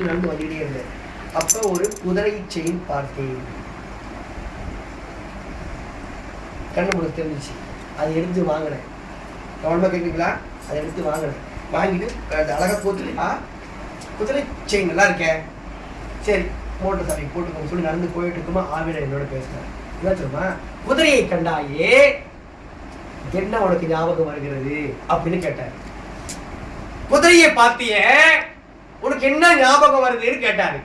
நடந்து வந்துட்டே இருந்தேன். அப்ப ஒரு குதிரை செயின் பார்த்தேன். கண்ணு முழுக்க தெரிஞ்சிச்சு. அதை எடுத்து வாங்கினேன். கவனமா கேட்குறீங்களா? அதை எடுத்து வாங்கினேன். வாங்கிட்டு அழகா குதிரை செயின் நல்லா இருக்கேன், சரி மோட்டர் சாலை போட்டுக்கோங்க சொல்லி நடந்து போயிட்டு இருக்குமா ஆவியர் என்னோட பேசினார். என்ன சொல்லுமா, குதிரையை கண்டாயே என்ன உனக்கு ஞாபகம் வருகிறது அப்படின்னு கேட்டார். குதிரையை பார்த்திய உனக்கு என்ன ஞாபகம் வருதுன்னு கேட்டாரு.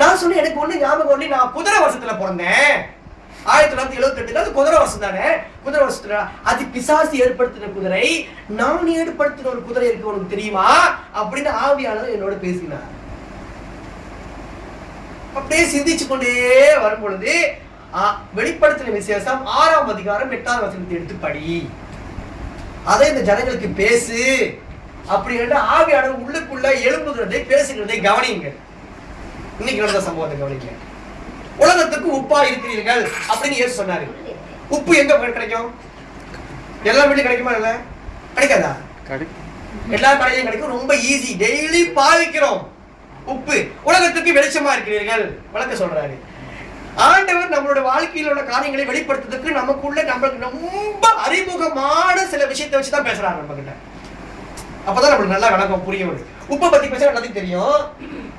நான் சொன்னேன் எனக்கு ஒண்ணு ஞாபகம் வரல, நான் குதிரை வருஷத்துல பிறந்தேன், 1978. அது குதிரை வருஷம் தானே. குதிரை வருஷத்துல அது பிசாசு ஏற்படுத்தின குதிரை, நான் ஏற்படுத்தின ஒரு குதிரை இருக்கு உனக்கு தெரியுமா அப்படின்னு ஆவியானவர் என்னோட பேசினார். அப்படியே சிந்திச்சு கொண்டே வரும் பொழுது வெளிப்படுத்தின விசேஷம் 6ஆம் அதிகாரம் 8ஆம் வசனத்தை எடுத்து படி, அதை இந்த ஜனங்களுக்கு பேசு அப்படின்னு ஆவியானவர் உள்ளுக்குள்ள எழும்புகிறதை பேசுகிறதை கவனிங்க. இன்னைக்கு நடந்த சம்பவத்தை கவனிங்க. உலகத்துக்கு உப்பா இருக்கிறீர்கள் அப்படின்னு இயேசு சொன்னாரு. உப்பு எங்க கிடைக்கும்? எல்லா வீட்லயும் கிடைக்குமா? இல்ல கிடைக்காதா? எல்லா கடையிலும் கிடைக்கும், ரொம்ப ஈஸி, டெய்லி பாவிக்கிறோம் உப்பு. உலகத்துக்கு வெளிச்சமா இருக்கிறீர்கள் வழக்க சொல்றாரு. ஆண்டவர் நம்மளோட வாழ்க்கையில் உள்ள காரியங்களை வெளிப்படுத்துறதுக்கு நமக்குள்ள நம்மளுக்கு ரொம்ப அறிமுகமான சில விஷயத்தை வச்சுதான் பேசுறாரு நம்ம கிட்ட. அப்பதான் நம்மளுக்கு நல்லா விளக்கம் புரியும். உப்பை பத்தி பேச எல்லாத்துக்கும் தெரியும்,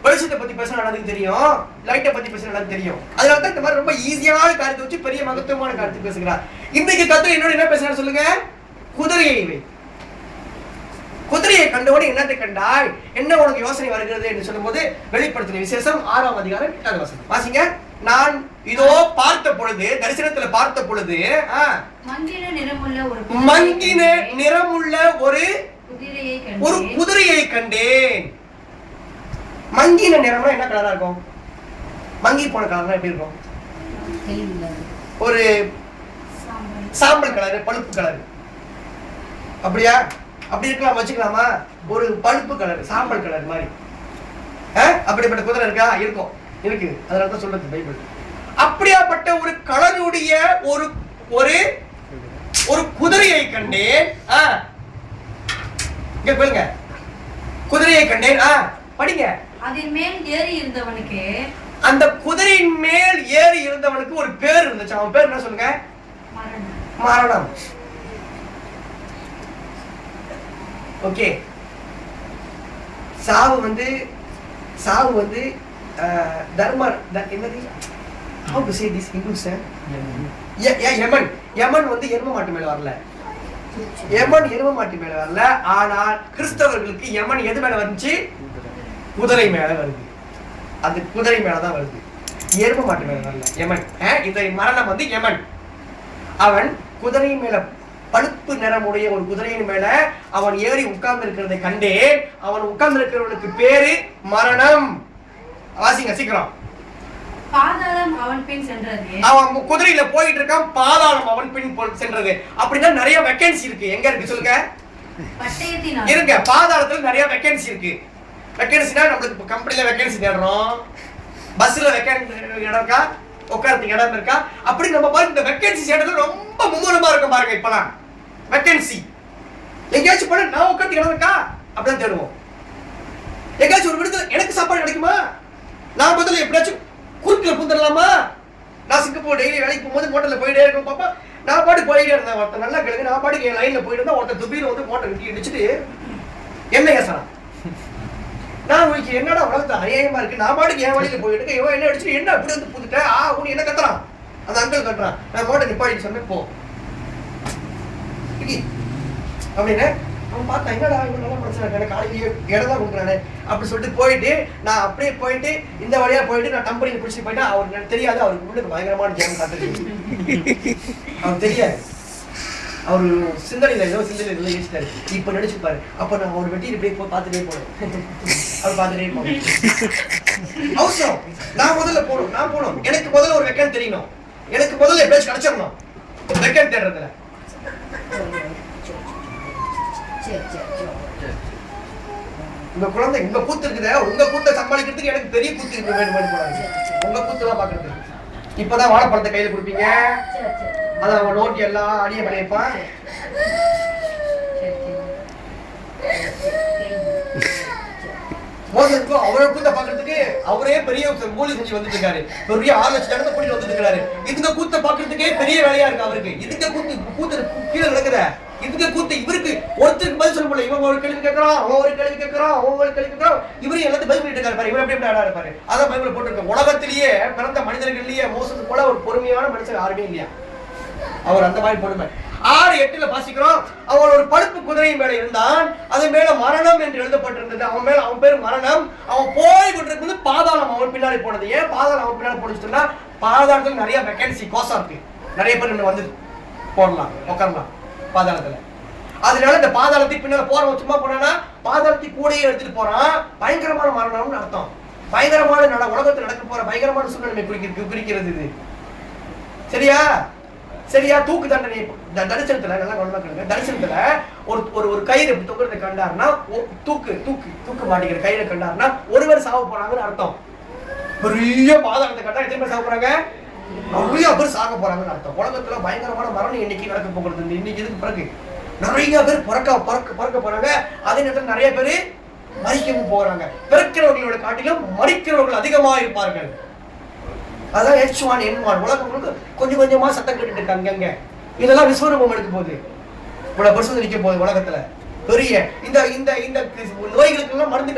வெளிச்சத்தை பத்தி பேச எல்லாத்துக்கும் தெரியும், லைட்டை பத்தி பேச எல்லாத்துக்கும் தெரியும். அதனாலதான் இந்த மாதிரி ரொம்ப ஈஸியான காரியத்தை வச்சு பெரிய மகத்துவமான காரியத்தை பேசுகிறார். இன்னைக்கு கர்த்தர் என்னோட என்ன பேசுறாரு சொல்லுங்க? குதிரையை குதிரையை கண்டோடு என்னத்தை கண்டாய், என்ன உனக்கு யோசனை வருகிறது என்று சொல்லும் போது வெளிப்படுத்தின விசேஷம் 6ஆம் அதிகாரம் 8ஆம் வசனம் வாசிங்க. நான் இதோ பார்த்த பொழுது, தரிசனத்துல பார்த்த பொழுது மங்கின நிறமுள்ள ஒரு குதிரையை கண்டேன். மங்கின நிறம்னா என்ன கலரா இருக்கும்? மங்கி போன கலர்னா எப்படி இருக்கும்? ஒரு சாம்பல் கலர், பழுப்பு கலர். அப்படியா? அப்படி இருக்கலாம், வச்சுக்கலாமா? ஒரு பழுப்பு கலர், சாம்பல் கலர் மாதிரி. அப்படிப்பட்ட குதிரை இருக்கா? இருக்கும், இருக்கு. அதனால தான் சொல்றது பைபிள். அப்படியாப்பட்ட ஒரு கலருடைய ஒரு ஒரு குதிரையை கண்டேன். இங்க போங்க, குதிரையை கண்டேன். படிங்க. அதன் மேல் ஏறி இருந்தவனுக்கு, அந்த குதிரையின் மேல் ஏறி இருந்தவனுக்கு ஒரு பேர் இருந்துச்சு. அவன் பேர் என்ன சொல்லுங்க? மரணம். ஓகே. சாவு வந்து தர்ம என்னது? how to say this in English? யமன் வந்து எருமை மாட்டு மேல வரல. யமன் எருமை மாட்டு மேல வரல. ஆனால் கிறிஸ்தவர்களுக்கு யமன் எது மேல வந்துச்சு? குதிரை மேல வருது. அது குதிரை மேலதான் வருது, எருமை மாட்டு மேல வரல யமன். இந்த மரணம் வந்து யமன். அவன் குதிரை மேல, பழுப்பு நிறமுடைய ஒரு குதிரையின் மேல அவன் ஏறி உட்கார்ந்து இருக்கிறதை கண்டேன். அவன் உட்கார்ந்து இருக்கிறவனுக்கு பேரு மரணம். வாசிங்க சீக்கிரம். பாதாளம் அவன் பின் சென்றது. அவன் குதிரையில போயிட்டு இருக்கான், பாதாளம் அவன் பின் சென்றது. அப்படின்னா நிறைய வேகன்சி இருக்கு. எங்க இருக்கு சொல்லுங்க? இருங்க, பாதாளத்துல நிறைய வேகன்சி இருக்கு. வேகன்சினா நம்மளுக்கு கம்பெனில வேகன்சி தேடுறோம், பஸ்ல வேகன்சி இடம் இருக்கா, உட்காரத்துக்கு இடம் இருக்கா, அப்படி நம்ம பாருங்க இந்த வேகன்சி தேடுறது ரொம்ப மும்முரமா இருக்கும் பாருங்க. இப்பலாம் வேகன்சி எங்கேயாச்சும் போனா நான் உட்காரத்துக்கு இடம் இருக்கா அப்படிதான் தேடுவோம். எங்கேயாச்சும் ஒரு விடுதலை எனக்கு சாப்பாடு கிடைக்குமா, நான் முதல்ல எப்படியாச்சும் குறுக்கில் புந்துடலாமா. நான் சிங்கப்பூர் டெய்லி வேலைக்கு போகும்போது மோட்டர்ல போயிட்டே இருக்கும் பாப்பா. நான் பாட்டு போயிட்டே இருந்தேன். ஒருத்தன் நல்லா கேளுங்க, நான் பாட்டுக்கு என் லைன்ல போயிட்டு இருந்தா ஒருத்தன் துபீர் வந்து மோட்டர் கட்டி இடிச்சுட்டு என்ன ஏசலாம். நான் என்னடா உலகத்தை அநியாயமா இருக்கு, நான் பாட்டுக்கு என் வழியில போயிட்டு இருக்கேன், இவன் என்ன அடிச்சுட்டு என்ன அப்படி வந்து புதுட்டேன் உனக்கு என்ன கத்துறான், அந்த அங்கிள் கட்டுறான். நான் மோட்டர் நிப்பாடி சொன்னேன் போ அப்படின்னு. அவன் பார்த்தா என்னடா இவன் நல்லா பிரச்சனை, காலையிலேயே இடம் தான் கொடுக்குறானே அப்படி சொல்லிட்டு போயிட்டு நான் அப்படியே போயிட்டு இந்த வழியா போயிட்டு நான் கம்பெனியில் பிடிச்சி போயிட்டா அவருக்கு தெரியாது. அவருக்கு உள்ளுக்கு பயங்கரமான ஜெயம் காத்துருக்கு. அவருக்கு தெரியாது, அவரு சிந்தனையில ஏதோ சிந்தனையில யோசிச்சாரு. இப்ப நினைச்சுப்பாரு. அப்ப நான் ஒரு வெட்டி இப்படியே போய் பார்த்துட்டே போனேன். அவர் பார்த்துட்டே போனேன். அவசரம், நான் முதல்ல போகணும், நான் போகணும். எனக்கு முதல்ல ஒரு வெக்கன் தெரியணும், எனக்கு முதல்ல எப்படியாச்சும் கிடைச்சிடணும். வெக்கன் தேடுறதுல உங்க குழந்தை உங்க கூத்து இருக்குதே, உங்க கூத்தை சமாளிக்கிறதுக்கு எனக்கு பெரிய கூத்து இருக்கு வேணும் போறாங்க. உங்க கூத்து எல்லாம் பாக்குறது இப்பதான் வாழைப்பழத்தை கையில கொடுப்பீங்க, அதான் அவன் நோட்டி எல்லாம் அடிய பண்ணியிருப்பான். மோசத்துக்கு அவரை கூத்த பாக்குறதுக்கு அவரே பெரிய மூலி செஞ்சு வந்துட்டு இருக்காரு. பெரிய 6 லட்சம் ஜனத்தை கூட்டிட்டு வந்துட்டு இருக்காரு. இதுங்க கூத்த பாக்குறதுக்கே பெரிய வேலையா இருக்கு அவருக்கு. இதுங்க கூத்து கீழே நடக்குற இதுங்க கூத்து இவருக்கு ஒருத்தருக்கு பதில் சொல்ல முடியல. இவன் ஒரு கேள்வி கேட்கறான், அவன் ஒரு கேள்வி கேட்கறான், அவன் ஒரு கேள்வி கேட்கறான். இவரு எல்லாத்தையும் பதில் பண்ணிட்டு இருக்காரு பாரு. இவர் எப்படி ஆடா இருப்பாரு. அதான் பைபிள்ல போட்டிருக்க. உலகத்திலேயே பிறந்த மனிதர்கள்லயே மோசத்து போல ஒரு பொறுமையான மனுஷன் யாருமே இல்லையா. அவர் அந்த மாதிரி பொறுமை. 6:8 வாசிக்கிறோம். அவன் ஒரு பழுப்பு குதிரையின் மேல இருந்தான். அது மேல மரணம் என்று எழுதப்பட்டிருந்தது. அவன் பேர் மரணம். அவன் போய் கொண்டிருக்கும்போது பாதாளம் அவன் பின்னாடி போனது. ஏன் பாதாளம் அவன் பின்னாடி போனதுன்னா பாதாளத்துல நிறைய வேகன்சி கோசா இருக்கு. நிறைய பேர் வந்து போடலாம், உட்காரலாம் பாதாளத்துல. அதனால இந்த பாதாளத்துக்கு பின்னால போறவன் சும்மா போனா பாதாளத்துக்கு கூடையே எடுத்துட்டு போறான். பயங்கரமான மரணம்னு அர்த்தம். பயங்கரமான உலகத்தில் நடக்க போற பயங்கரமான சூழ்நிலை குறிக்கிறது இது. சரியா தூக்கு தண்டனை தரிசனத்துல நல்லா கவனமா கேளுங்க. தரிசனத்துல ஒரு கயிறு எப்படி தொங்குறத கண்டாருன்னா தூக்கு மாட்டிக்கிற கயிறை கண்டாருன்னா ஒருவர் சாவ போறாங்கன்னு அர்த்தம். பெரிய பாதாளத்தை கண்டா எத்தனை பேர் சாவ போறாங்க? நிறைய பேர் சாக போறாங்கன்னு அர்த்தம். உலகத்துல பயங்கரமான மரணம் இன்னைக்கு நடக்க போகிறது. இன்னைக்கு இதுக்கு பிறகு நிறைய பேர் பிறக்க போறாங்க. அதே நேரத்தில் நிறைய பேர் மறிக்கவும் போறாங்க. பிறக்கிறவர்களோட காட்டிலும் மறிக்கிறவர்கள் அதிகமா இருப்பார்கள். அதான் H1N1 உலகம் கொஞ்சம் கொஞ்சமா சத்தம் கேட்டுட்டு இருக்காங்க. அங்க இதெல்லாம் விஸ்வரூபம் எடுக்க போகுது. இவ்வளவு வருஷம் நிற்க போகுது உலகத்துல. பெரிய இந்த இந்த இந்த நோய்களுக்கு எல்லாம் மருந்து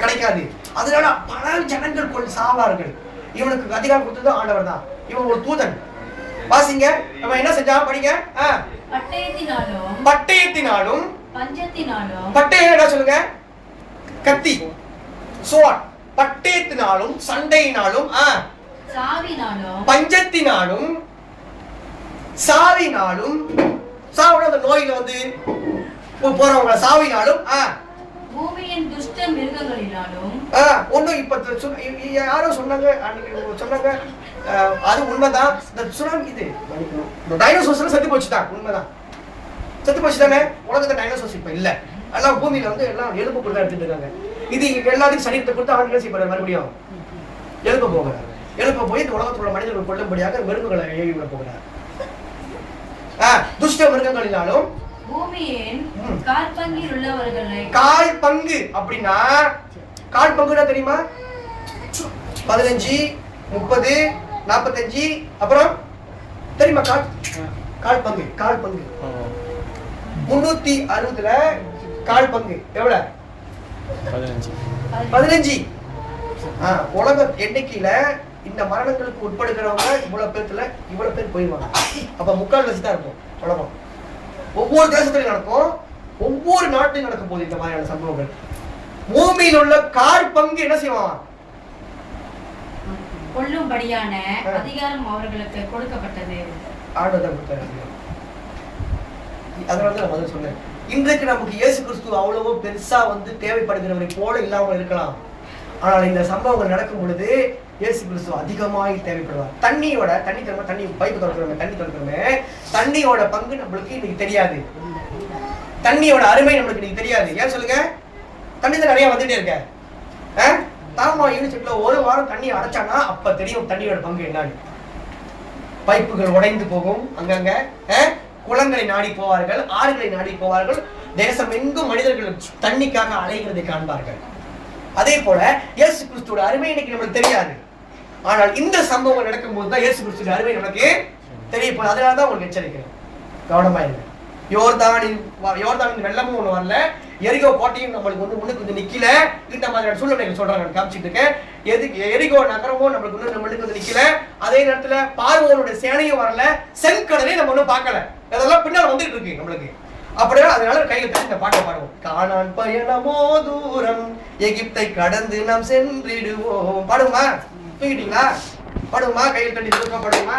கிடைக்காது. அதனால பல ஜனங்கள் கொண்டு சாவார்கள். இவனுக்கு அதிகாரம் கொடுத்தது ஆண்டவர் தான். இவன் ஒரு தூதன். வாசிங்க. நம்ம என்ன செஞ்சா படிங்க. பட்டயத்தினாலும் பட்டயம் என்ன சொல்லுங்க? கத்தி, சோட். பட்டயத்தினாலும் சண்டையினாலும் பஞ்சத்தினாலும் சாவினாலும் அந்த நோயில வந்து போறவங்க சாவினாலும் பூமியின் துஷ்ட மிருகங்களினாலும் ஒண்ணும் இப்ப யாரோ சொன்னாங்க அது உண்மைதான். இந்த சுனாமி இது டைனோசர்ஸ் செத்து போச்சுதான். உண்மைதான், செத்து போச்சு தானே. உலகத்துல டைனோசர்ஸ் இப்ப இல்ல. எல்லாம் பூமியில வந்து எல்லாம் எலும்பு கொடுத்தா எடுத்துட்டு இருக்காங்க. இது எல்லாத்தையும் சரீரத்தை கொடுத்து ஆண்கள் செய்யப்படுற மறுபடியும் எழுப்ப போகிறார். எழுப்ப போய் இந்த உலகத்தில் உள்ள மனிதர்கள் கொள்ளும்படியாக மிருகங்களை ஏவி விட போகிறார். துஷ்ட மிருகங்களினாலும் பூமியின் கால்பங்கில் உள்ளவர்களை. கால்பங்கு அப்படின்னா கால்பங்குனா தெரியுமா? 15, 30, 45 அப்புறம் தெரியுமா? கால்பங்கு 360ல கால்பங்கு எவ்வளவு? 15. உலக எண்ணிக்கையில இந்த மரணங்களுக்கு உட்படுகிறவங்க இவ்வளவு பேர் போயிடுவாங்க. அப்ப 3/4 தான் இருக்கும் உலகம். ஒவ்வொரு தேசத்திலையும் நடக்கும், ஒவ்வொரு நாட்டிலும் நடக்கும் போது இந்த மாதிரியான சம்பவங்கள். பூமியில் உள்ள கால்பங்கு என்ன செய்வான்? கொல்லும்படியான அதிகாரம் அவர்களுக்கு கொடுக்கப்பட்டது. அதனால நான் முதல்ல சொன்னேன். இன்றைக்கு நமக்கு இயேசு கிறிஸ்து அவ்வளவோ பெருசா வந்து தேவைப்படுகிறவரை போல இல்லாமல் இருக்கலாம். ஆனால் இந்த சம்பவங்கள் நடக்கும் பொழுது இயேசு கிறிஸ்து அதிகமாய் தேவைப்படுவார். தண்ணி பைப்பு திறக்கிறோமே, தண்ணியோட பங்கு நம்மளுக்கு இன்னைக்கு தெரியாது. தண்ணியோட அருமை நம்மளுக்கு இன்னைக்கு தெரியாது. ஏன் சொல்லுங்க? தண்ணி தான் நிறைய வந்துட்டே இருக்க. தாமா யூனிவர்சிட்டியில 1 வாரம் தண்ணி அடைச்சானா அப்ப தெரியும் தண்ணியோட பங்கு என்னன்னு. பைப்புகள் உடைந்து போகும். அங்கங்க குளங்களை நாடி போவார்கள், ஆறுகளை நாடி போவார்கள். தேசம் எங்கும் மனிதர்கள் தண்ணிக்காக அலைகிறதை காண்பார்கள். அதே போல இயேசு கிறிஸ்துவோட அருமை இன்னைக்கு நம்மளுக்கு தெரியாது. ஆனால் இந்த சம்பவங்கள் நடக்கும் போது தான் இயேசு கிறிஸ்துவோட அருமை நமக்கு தெரியப்போகுது. அதனாலதான் உங்களுக்கு எச்சரிக்கிறேன், கவனமா இருங்க. யோர்தானின் வெள்ளமும் ஒண்ணு வரல, எரிகோ கோட்டையும் நம்மளுக்கு வந்து முன்னுக்கு வந்து நிக்கல. இந்த மாதிரியான சூழ்நிலைகள் சொல்றாங்க, காமிச்சிட்டு இருக்கேன். எரிகோ நகரமும் நம்மளுக்கு வந்து நிக்கல. அதே நேரத்துல பார்வோனுடைய சேனையும் வரல, செங்கடலையும் நம்ம ஒன்னும் பார்க்கல. அதெல்லாம் பின்னால வந்துட்டு இருக்கு நம்மளுக்கு. அப்படியே அதனால கையில தண்ணி இந்த பாட்டை பாடுவோம். கானான் பயணமோ தூரம், எகிப்தை கடந்து நாம் சென்றிடுவோம். பாடுமா? தூங்கிட்டீங்களா? பாடுமா? கையில் தண்ணி பாடுமா?